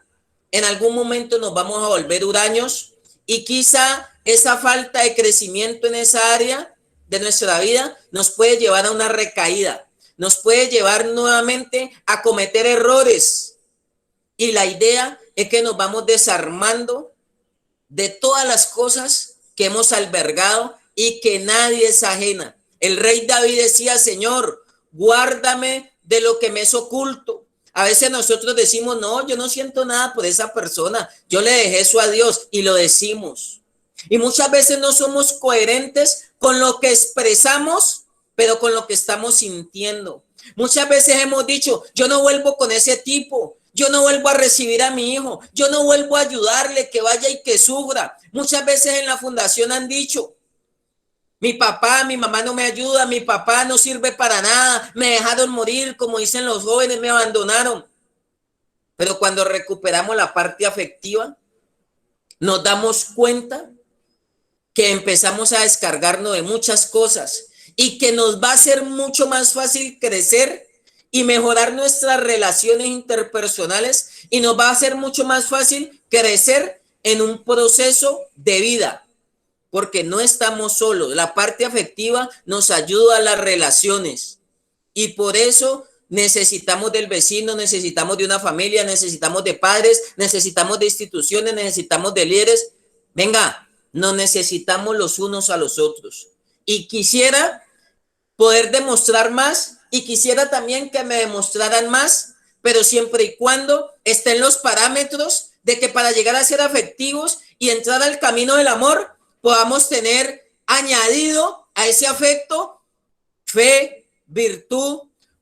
en algún momento nos vamos a volver huraños y quizá esa falta de crecimiento en esa área de nuestra vida nos puede llevar a una recaída, nos puede llevar nuevamente a cometer errores. Y la idea es que nos vamos desarmando de todas las cosas que hemos albergado y que nadie es ajena. El rey David decía, Señor, guárdame de lo que me es oculto. A veces nosotros decimos, no, yo no siento nada por esa persona, yo le dejé eso a Dios y lo decimos. Y muchas veces no somos coherentes con lo que expresamos, pero con lo que estamos sintiendo. Muchas veces hemos dicho, yo no vuelvo con ese tipo, yo no vuelvo a recibir a mi hijo, yo no vuelvo a ayudarle, que vaya y que sufra. Muchas veces en la fundación han dicho, mi papá, mi mamá no me ayuda, mi papá no sirve para nada, me dejaron morir, como dicen los jóvenes, me abandonaron. Pero cuando recuperamos la parte afectiva, nos damos cuenta que empezamos a descargarnos de muchas cosas y que nos va a ser mucho más fácil crecer y mejorar nuestras relaciones interpersonales y nos va a ser mucho más fácil crecer en un proceso de vida. Porque no estamos solos. La parte afectiva nos ayuda a las relaciones y por eso necesitamos del vecino, necesitamos de una familia, necesitamos de padres, necesitamos de instituciones, necesitamos de líderes. Venga, nos necesitamos los unos a los otros. Y quisiera poder demostrar más y quisiera también que me demostraran más, pero siempre y cuando estén los parámetros de que para llegar a ser afectivos y entrar al camino del amor, podamos tener añadido a ese afecto fe, virtud,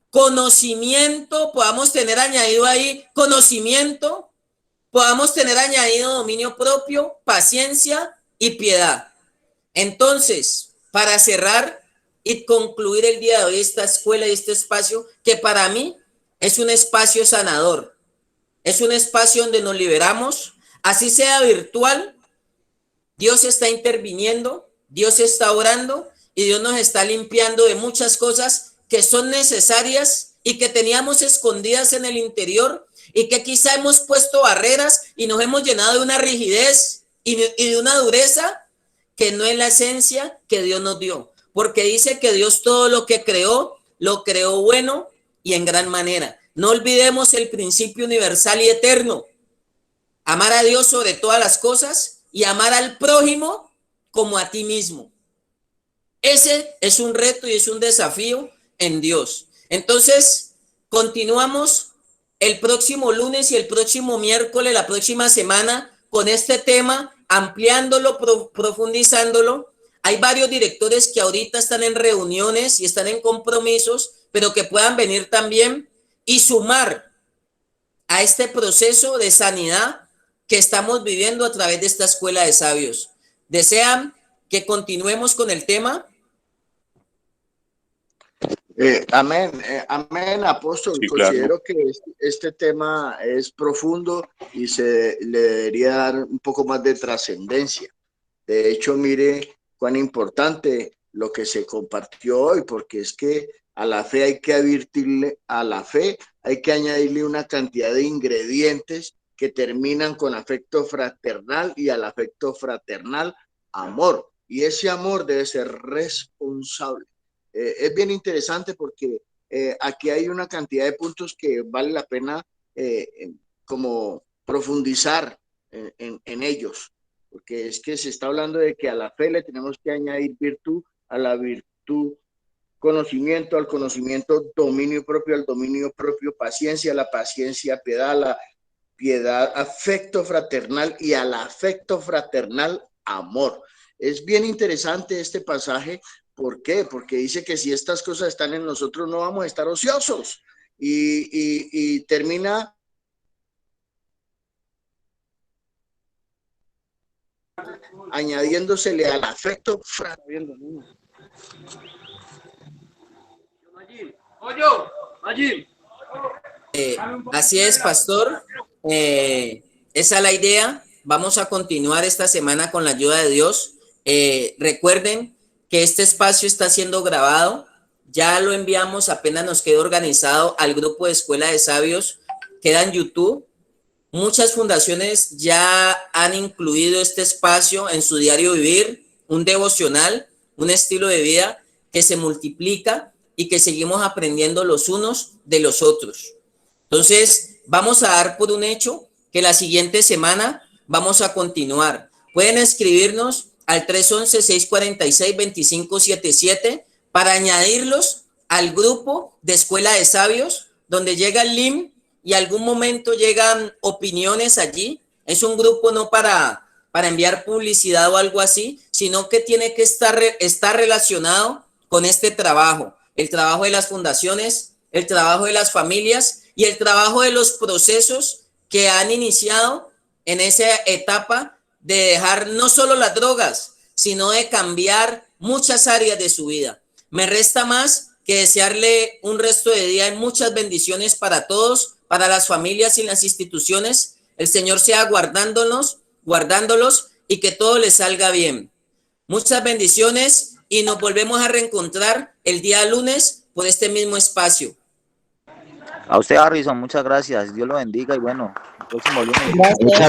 conocimiento, podamos tener añadido ahí conocimiento, podamos tener añadido dominio propio, paciencia y piedad. Entonces, para cerrar y concluir el día de hoy esta escuela y este espacio, que para mí es un espacio sanador, es un espacio donde nos liberamos, así sea virtual. Dios está interviniendo, Dios está orando y Dios nos está limpiando de muchas cosas que son necesarias y que teníamos escondidas en el interior y que quizá hemos puesto barreras y nos hemos llenado de una rigidez y de una dureza que no es la esencia que Dios nos dio. Porque dice que Dios todo lo que creó, lo creó bueno y en gran manera. No olvidemos el principio universal y eterno. Amar a Dios sobre todas las cosas y amar al prójimo como a ti mismo. Ese es un reto y es un desafío en Dios. Entonces, continuamos el próximo lunes y el próximo miércoles, la próxima semana, con este tema, ampliándolo, profundizándolo. Hay varios directores que ahorita están en reuniones y están en compromisos, pero que puedan venir también y sumar a este proceso de sanidad que estamos viviendo a través de esta escuela de sabios. ¿Desean que continuemos con el tema? Amén, apóstol. Sí, considero claro que este tema es profundo y se le debería dar un poco más de trascendencia. De hecho, mire cuán importante lo que se compartió hoy, porque es que a la fe hay que advertirle, a la fe hay que añadirle una cantidad de ingredientes que terminan con afecto fraternal y al afecto fraternal, amor. y ese amor debe ser responsable. Es bien interesante porque aquí hay una cantidad de puntos que vale la pena como profundizar en ellos, porque es que se está hablando de que a la fe le tenemos que añadir virtud, a la virtud conocimiento, al conocimiento dominio propio, al dominio propio paciencia, a la paciencia piedad, a la piedad afecto fraternal y al afecto fraternal amor. Es bien interesante este pasaje. ¿Por qué? Porque dice que si estas cosas están en nosotros no vamos a estar ociosos y termina añadiéndosele al afecto fraternal. Así es, pastor. Esa es la idea. Vamos a continuar esta semana con la ayuda de Dios. Recuerden que este espacio está siendo grabado. Ya lo enviamos, apenas nos quedó organizado al grupo de Escuela de Sabios. Queda en YouTube. Muchas fundaciones ya han incluido este espacio en su diario vivir, un devocional, un estilo de vida que se multiplica y que seguimos aprendiendo los unos de los otros. Entonces, vamos a dar por un hecho que la siguiente semana vamos a continuar. Pueden escribirnos al 311-646-2577 para añadirlos al grupo de Escuela de Sabios, donde llega el link y algún momento llegan opiniones allí. Es un grupo no para enviar publicidad o algo así, sino que tiene que estar relacionado con este trabajo, el trabajo de las fundaciones, el trabajo de las familias y el trabajo de los procesos que han iniciado en esa etapa de dejar no solo las drogas, sino de cambiar muchas áreas de su vida. Me resta más que desearle un resto de día y muchas bendiciones para todos, para las familias y las instituciones. El Señor sea guardándolos y que todo les salga bien. Muchas bendiciones y nos volvemos a reencontrar el día lunes por este mismo espacio. A usted, Harrison, muchas gracias. Dios lo bendiga y bueno, el próximo lunes. Gracias.